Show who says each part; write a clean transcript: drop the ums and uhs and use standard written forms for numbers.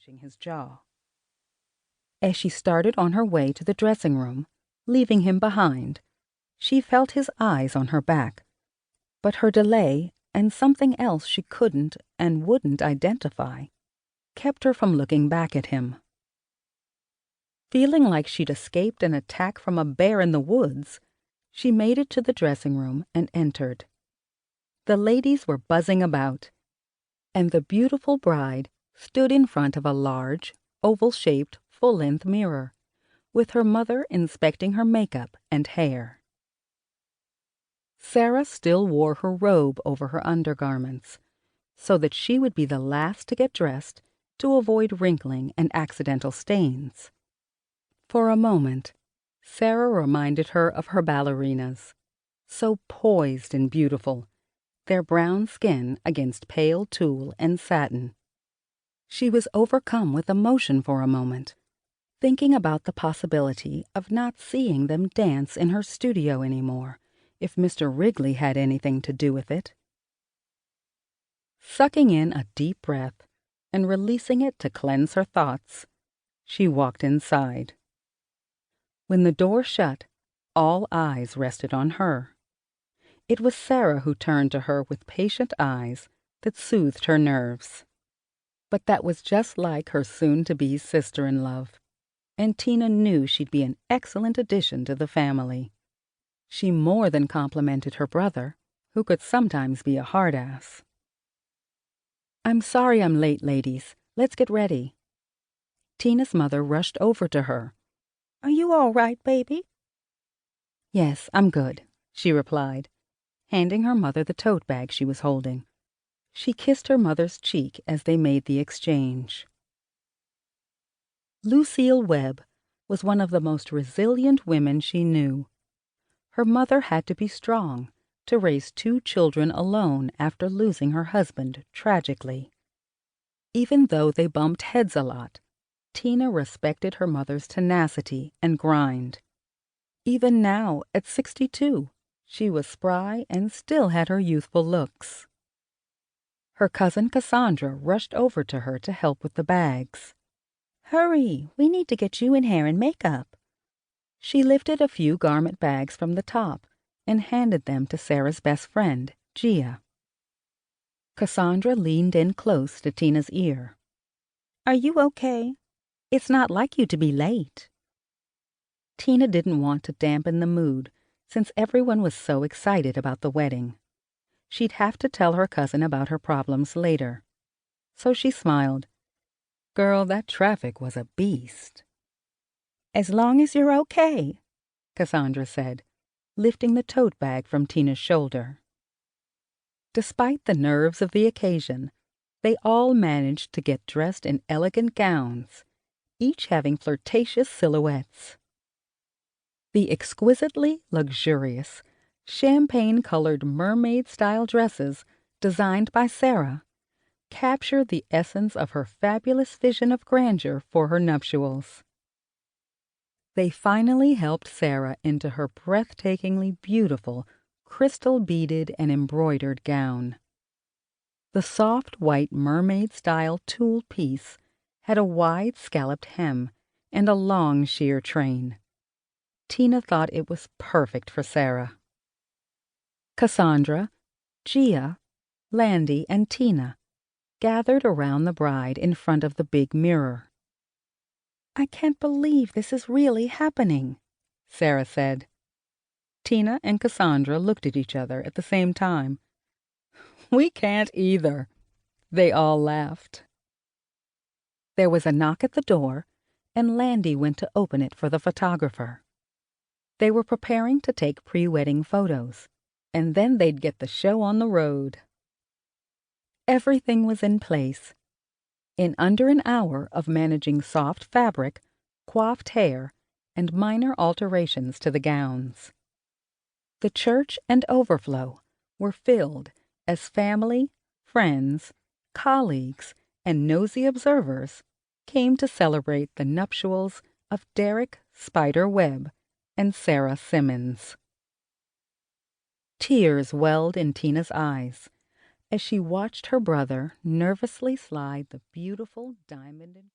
Speaker 1: touching his jaw. As she started on her way to the dressing room, leaving him behind, she felt his eyes on her back, but her delay and something else she couldn't and wouldn't identify kept her from looking back at him. Feeling like she'd escaped an attack from a bear in the woods, she made it to the dressing room and entered. The ladies were buzzing about, and the beautiful bride stood in front of a large, oval-shaped, full-length mirror, with her mother inspecting her makeup and hair. Sarah still wore her robe over her undergarments, so that she would be the last to get dressed to avoid wrinkling and accidental stains. For a moment, Sarah reminded her of her ballerinas, so poised and beautiful, their brown skin against pale tulle and satin. She was overcome with emotion for a moment, thinking about the possibility of not seeing them dance in her studio anymore, if Mr. Wrigley had anything to do with it. Sucking in a deep breath and releasing it to cleanse her thoughts, she walked inside. When the door shut, all eyes rested on her. It was Sarah who turned to her with patient eyes that soothed her nerves. But that was just like her soon-to-be sister-in-law, and Tina knew she'd be an excellent addition to the family. She more than complimented her brother, who could sometimes be a hard-ass. "I'm sorry I'm late, ladies. Let's get ready." Tina's mother rushed over to her. "Are you all right, baby?" "Yes, I'm good," she replied, handing her mother the tote bag she was holding. She kissed her mother's cheek as they made the exchange. Lucille Webb was one of the most resilient women she knew. Her mother had to be strong to raise 2 children alone after losing her husband tragically. Even though they bumped heads a lot, Tina respected her mother's tenacity and grind. Even now, at 62, she was spry and still had her youthful looks. Her cousin Cassandra rushed over to her to help with the bags. "Hurry, we need to get you in hair and makeup." She lifted a few garment bags from the top and handed them to Sarah's best friend, Gia. Cassandra leaned in close to Tina's ear. "Are you okay? It's not like you to be late." Tina didn't want to dampen the mood since everyone was so excited about the wedding. She'd have to tell her cousin about her problems later. So she smiled. "Girl, that traffic was a beast." "As long as you're okay," Cassandra said, lifting the tote bag from Tina's shoulder. Despite the nerves of the occasion, they all managed to get dressed in elegant gowns, each having flirtatious silhouettes. The exquisitely luxurious, champagne-colored mermaid-style dresses designed by Sarah captured the essence of her fabulous vision of grandeur for her nuptials. They finally helped Sarah into her breathtakingly beautiful, crystal-beaded and embroidered gown. The soft white mermaid-style tulle piece had a wide scalloped hem and a long sheer train. Tina thought it was perfect for Sarah. Cassandra, Gia, Landy, and Tina gathered around the bride in front of the big mirror. "I can't believe this is really happening," Sarah said. Tina and Cassandra looked at each other at the same time. "We can't either," they all laughed. There was a knock at the door, and Landy went to open it for the photographer. They were preparing to take pre-wedding photos, and then they'd get the show on the road. Everything was in place. In under an hour of managing soft fabric, coiffed hair, and minor alterations to the gowns, the church and overflow were filled as family, friends, colleagues, and nosy observers came to celebrate the nuptials of Derek Spider Webb and Sarah Simmons. Tears welled in Tina's eyes as she watched her brother nervously slide the beautiful diamond